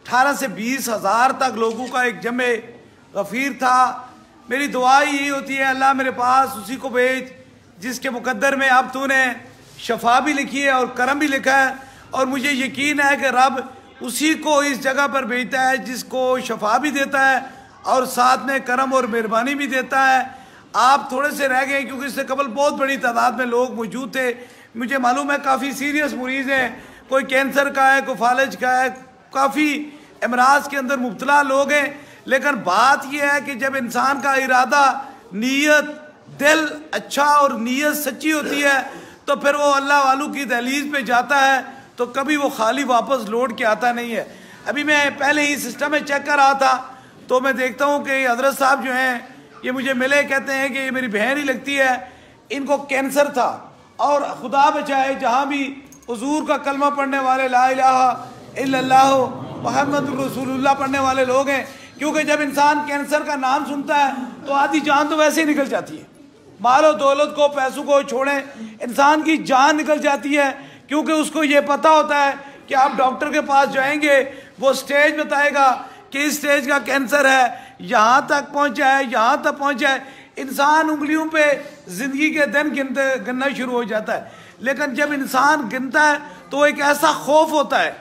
18 से 20 हज़ार तक लोगों का एक जमे गफ़ीर था। मेरी दुआ यही होती है, अल्लाह मेरे पास उसी को भेज जिसके मुकद्दर में अब तूने शफा भी लिखी है और करम भी लिखा है, और मुझे यकीन है कि रब उसी को इस जगह पर भेजता है जिसको शफा भी देता है और साथ में करम और मेहरबानी भी देता है। आप थोड़े से रह गए क्योंकि इससे कबल बहुत बड़ी तादाद में लोग मौजूद थे। मुझे मालूम है काफ़ी सीरियस मरीज़ हैं, कोई कैंसर का है, कोई फालज का है, काफ़ी अमराज के अंदर मुब्तला लोग हैं। लेकिन बात यह है कि जब इंसान का इरादा, नीयत, दिल अच्छा और नीयत सच्ची होती है तो फिर वो अल्लाह वालों की दहलीज पे जाता है तो कभी वो खाली वापस लौट के आता नहीं है। अभी मैं पहले ही सिस्टम में चेक कर रहा था तो मैं देखता हूँ कि हजरत साहब जो हैं ये मुझे मिले, कहते हैं कि ये मेरी बहन ही लगती है, इनको कैंसर था और खुदा बचाए जहाँ भी हुजूर का कलमा पढ़ने वाले, ला इलाहा इल्लल्लाह मुहम्मदुर रसूलुल्लाह पढ़ने वाले लोग हैं। क्योंकि जब इंसान कैंसर का नाम सुनता है तो आधी जान तो वैसे ही निकल जाती है। मालो दौलत को, पैसों को छोड़ें, इंसान की जान निकल जाती है क्योंकि उसको ये पता होता है कि आप डॉक्टर के पास जाएंगे, वो स्टेज बताएगा कि इस स्टेज का कैंसर है, यहाँ तक पहुँचा है, यहाँ तक पहुँचा है। इंसान उंगलियों पे ज़िंदगी के दिन गिनना शुरू हो जाता है। लेकिन जब इंसान गिनता है तो एक ऐसा खौफ होता है,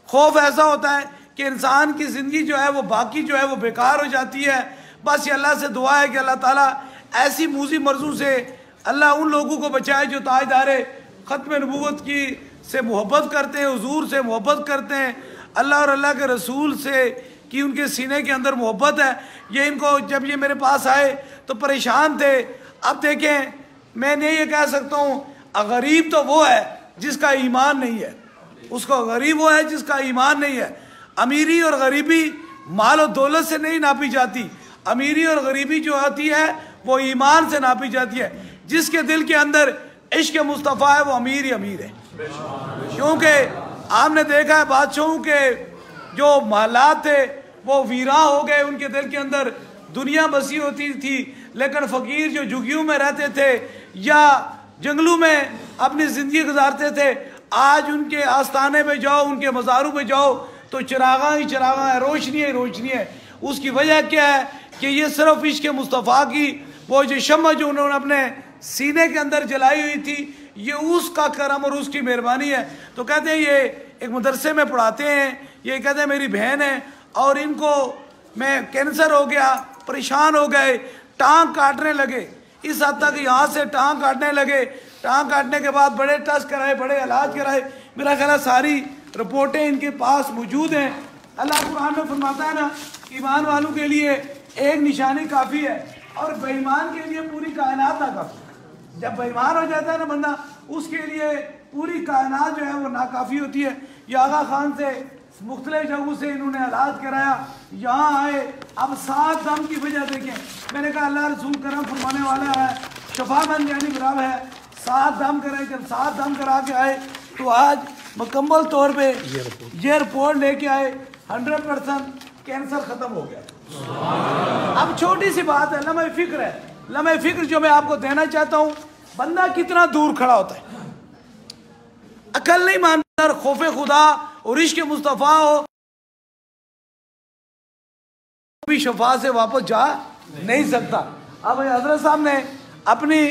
खौफ ऐसा होता है कि इंसान की ज़िंदगी जो है वो बाकी जो है वो बेकार हो जाती है। बस ये अल्लाह से दुआ है कि अल्लाह ताला ऐसी मूजी मर्जों से अल्लाह उन लोगों को बचाए जो ताजदार ख़त्म नबूवत की से मोहब्बत करते हैं, हुजूर से मोहब्बत करते हैं, अल्लाह और अल्लाह के रसूल से कि उनके सीने के अंदर मोहब्बत है। ये इनको जब ये मेरे पास आए तो परेशान थे। अब देखें, मैं ये कह सकता हूँ गरीब तो वो है जिसका ईमान नहीं है, उसको गरीब वो है जिसका ईमान नहीं है। अमीरी और गरीबी माल और दौलत से नहीं नापी जाती, अमीरी और गरीबी जो होती है वो ईमान से नापी जाती है। जिसके दिल के अंदर इश्क मुस्तफ़ा है वो अमीर ही अमीर है। क्योंकि आपने देखा है बादशाहों के जो महलात थे वो वीरा हो गए, उनके दिल के अंदर दुनिया बसी होती थी। लेकिन फ़कीर जो झुग्गियों में रहते थे या जंगलों में अपनी ज़िंदगी गुजारते थे, आज उनके आस्थाने पे जाओ, उनके मज़ारों पे जाओ तो चिरागा ही चिरागा है, रोशनी ही रोशनी है। उसकी वजह क्या है कि ये सिर्फ इश्क मुस्तफ़ा की वो जो शम्मा जो उन्होंने अपने सीने के अंदर जलाई हुई थी, ये उसका करम और उसकी मेहरबानी है। तो कहते हैं ये एक मदरसे में पढ़ाते हैं, ये कहते हैं मेरी बहन है और इनको मैं कैंसर हो गया, परेशान हो गए, टांग काटने लगे, इस हद तक यहाँ से टांग काटने लगे। टांग काटने के बाद बड़े टेस्ट कराए, बड़े इलाज कराए, मेरा ख्याल है सारी रिपोर्टें इनके पास मौजूद हैं। अल्लाह कुरान में फरमाता है ना, ईमान वालों के लिए एक निशानी काफ़ी है और बेईमान के लिए पूरी कायनात नाकाफ़ी। जब बेईमान हो जाता है ना बंदा, उसके लिए पूरी कायनात जो है वो नाकाफ़ी होती है। ये आगा खान से मुख्तलिफ जगहों से इन्होंने इलाज कराया, यहाँ आए, अब 7 दम की वजह देखें। मैंने कहा अल्लाह रसूल करम फरमाने वाला है, शफामंद यानी बराबर है, 7 दम कराए। जब 7 दम करा के आए तो आज मुकम्मल तौर पे ये रिपोर्ट लेके आए, 100% कैंसर ख़त्म हो गया। अब छोटी सी बात है, लम्हे फिक्र है, लम्हे फिक्र जो मैं आपको देना चाहता हूँ, बंदा कितना दूर खड़ा होता है, अकल नहीं मानता, खौफे खुदा और इश्क मुस्तफ़ा हो भी शफा से वापस जा नहीं सकता। अब हजरत साहब ने अपनी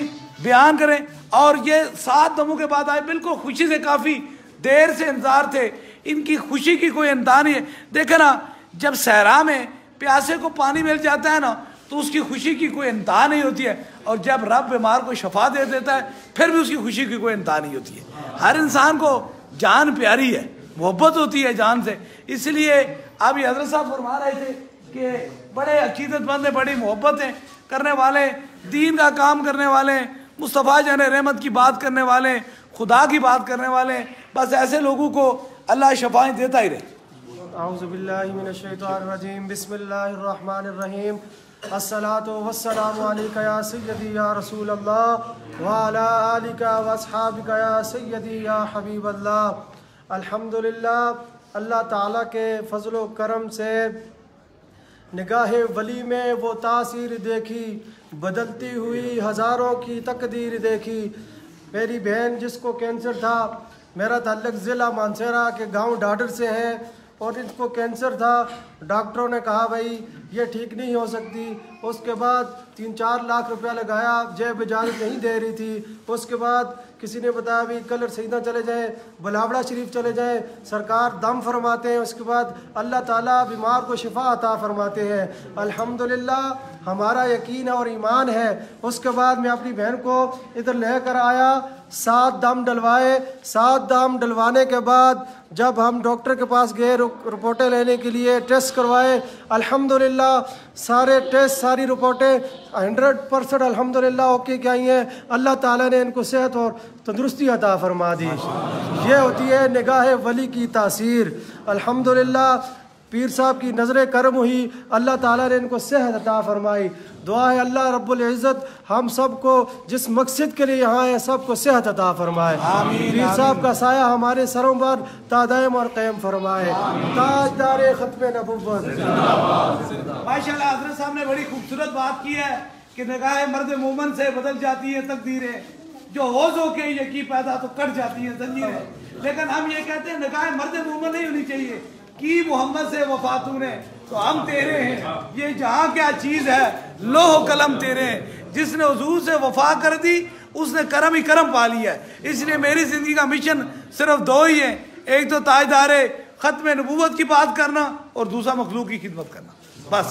बयान करें और ये 7 दमों के बाद आए, बिल्कुल खुशी से, काफ़ी देर से इंतजार थे, इनकी खुशी की कोई अंता नहीं है। देखे ना, जब सहरा में प्यासे को पानी मिल जाता है ना तो उसकी खुशी की कोई अंता नहीं होती है, और जब रब बीमार को शफा दे देता है फिर भी उसकी खुशी की कोई अंता नहीं होती है। हर इंसान को जान प्यारी है, मोहब्बत होती है जान से। इसलिए अभी हजरत साहब फरमा रहे थे कि बड़े अकीदतमंद हैं, बड़ी मोहब्बतें करने वाले, दीन का काम करने वाले, मुस्तफ़ा जान रहमत की बात करने वाले, खुदा की बात करने वाले, बस ऐसे लोगों को अल्लाह शफाएँ देता ही रहे। औज़ुबिल्लाहि मिनश्शैतानिर्रजीम, बिस्मिल्लाहिर्रहमानिर्रहीम, अस्सलातु वस्सलामु अलैका या सय्यदी या रसूल अल्लाह व अला आलिका व अस्हाबिका या सय्यदी या हबीब अल्लाह। अल्हम्दुलिल्लाह, अल्लाह ताला के फजल व करम से निगाहे वली में वो तासीर देखी, बदलती हुई हज़ारों की तकदीर देखी। मेरी बहन जिसको कैंसर था, मेरा ताल्लुक़ ज़िला मानसरा के गांव डाडर से है, और इनको कैंसर था। डॉक्टरों ने कहा भाई ये ठीक नहीं हो सकती। उसके बाद 3-4 लाख रुपया लगाया, जेब इजाज़त नहीं दे रही थी। उसके बाद किसी ने बताया भी कलर सईदा चले जाएं, बलावड़ा शरीफ चले जाएं, सरकार दम फरमाते हैं। उसके बाद अल्लाह ताला बीमार को शिफा अता फरमाते हैं। अल्हम्दुलिल्लाह हमारा यकीन और ईमान है। उसके बाद मैं अपनी बहन को इधर लेकर आया, 7 दम डलवाए। 7 दम डलवाने के बाद जब हम डॉक्टर के पास गए रिपोर्टें लेने के लिए, टेस्ट करवाए, अल्हम्दुलिल्लाह सारे टेस्ट सारी रिपोर्टें 100% अल्हम्दुलिल्लाह ओके क्या आई हैं। अल्लाह ताला ने इनको सेहत और तंदुरुस्ती अता फरमा दी। ये होती है निगाह वली की तासीर। अल्हम्दुलिल्लाह पीर साहब की नज़र करम हुई, अल्लाह ताला ने इनको सेहत अता फरमाई। दुआ है अल्लाह रब्बुल इज़्ज़त हम सबको जिस मकसद के लिए यहाँ है सबको सेहत अता फरमाए। पीर साहब का साया हमारे सरों पर तादायम और क़यम फरमाए। ताजदार ख़त्म नबुव्वत। माशाअल्लाह हज़रत साहब ने बड़ी खूबसूरत बात की है कि निगाह मर्द मोमन से बदल जाती है तकदीरें, जो होश हो के यकी पैदा तो कट जाती है जंजीरें। लेकिन हम ये कहते हैं निगाह मर्द मोमन नहीं होनी चाहिए कि मोहम्मद से वफा तूने तो हम तेरे हैं। ये जहाँ क्या चीज़ है लोह कलम तेरे हैं। जिसने हुजूर से वफा कर दी उसने करम ही करम पा लिया है। इसलिए मेरी ज़िंदगी का मिशन सिर्फ 2 ही है, एक तो ताजदारे ख़त्म नबूवत की बात करना और दूसरा मखलूक की खिदमत करना। बस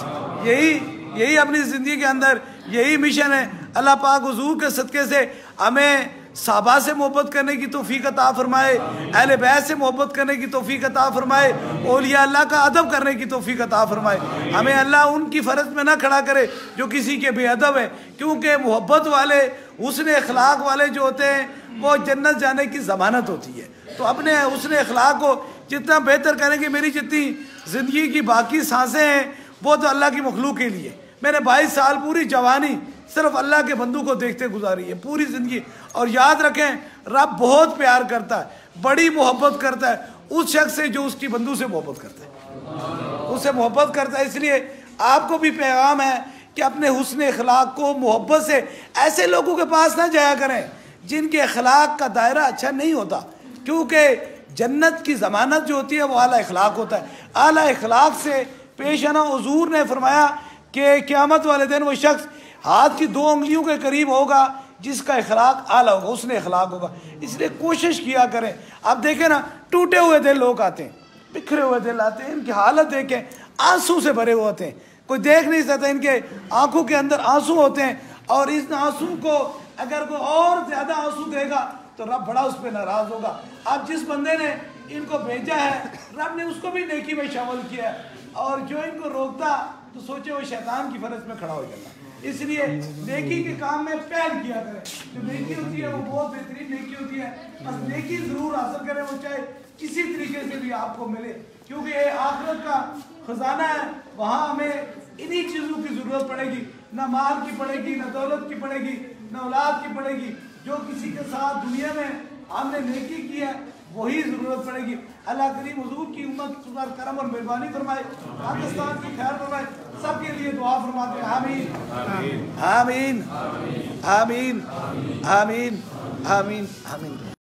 यही अपनी ज़िंदगी के अंदर यही मिशन है। अल्लाह पाक हुजूर के सदक़े से हमें साहबा से मोहब्बत करने की तौफीक अता फरमाए, अहले बैत से मोहब्बत करने की तौफीक अता फरमाए, औलिया अल्लाह का अदब करने की तौफीक अता फरमाए। हमें अल्लाह उनकी फ़रज में ना खड़ा करे जो किसी के बेअदब है, क्योंकि मोहब्बत वाले हुस्न अखलाक वाले जो होते हैं वो जन्नत जाने की ज़मानत होती है। तो अपने हुस्न अखलाक को जितना बेहतर करेंगे, मेरी जितनी ज़िंदगी की बाकी सांसें हैं वो तो अल्लाह की मखलूक के लिए। मैंने 22 साल पूरी जवानी सिर्फ अल्लाह के बंदू को देखते गुजारी है पूरी ज़िंदगी। और याद रखें रब बहुत प्यार करता है, बड़ी मोहब्बत करता है उस शख्स से जो उसकी बंदू से मोहब्बत करता है, उससे मोहब्बत करता है। इसलिए आपको भी पैगाम है कि अपने हुस्न अखलाक को मोहब्बत से ऐसे लोगों के पास ना जाया करें जिनके अखलाक का दायरा अच्छा नहीं होता, क्योंकि जन्नत की ज़मानत जो होती है वो आला अखलाक होता है। आला अखलाक से पेश आना। हुजूर ने फरमाया कि क़यामत वाले दिन वो शख्स हाथ की 2 उंगलियों के करीब होगा जिसका अखलाक आला होगा, उसने अखलाक होगा। इसलिए कोशिश किया करें। आप देखें ना, टूटे हुए दिल लोग आते हैं, बिखरे हुए दिल आते हैं, इनकी हालत देखें आंसू से भरे हुए होते हैं, कोई देख नहीं सकता, इनके आंखों के अंदर आंसू होते हैं। और इस आंसू को अगर कोई और ज़्यादा आंसू देगा तो रब बड़ा उस पर नाराज़ होगा। अब जिस बंदे ने इनको भेजा है रब ने उसको भी नेकी में शामिल किया है, और जो इनको रोकता तो सोचे वो शैतान की फरज में खड़ा हो जाता। इसलिए नेकी के काम में पहल किया करें। जो नेकी होती है वो बहुत बेहतरीन नेकी होती है। बस नेकी ज़रूर हासिल करें, वो चाहे किसी तरीके से भी आपको मिले, क्योंकि ये आखिरत का खजाना है। वहाँ हमें इन्हीं चीज़ों की ज़रूरत पड़ेगी, ना माल की पड़ेगी, ना दौलत की पड़ेगी, ना औलाद की पड़ेगी। जो किसी के साथ दुनिया में हमने नेकी की है वही ज़रूरत पड़ेगी। अल्लाह करीम हुजूर की उम्मत पर करम और मेहरबानी फरमाए, पाकिस्तान की खैर फरमाए, सबके लिए दुआ फरमाते हैं। आमीन आमीन आमीन आमीन आमीन आमीन आमीन।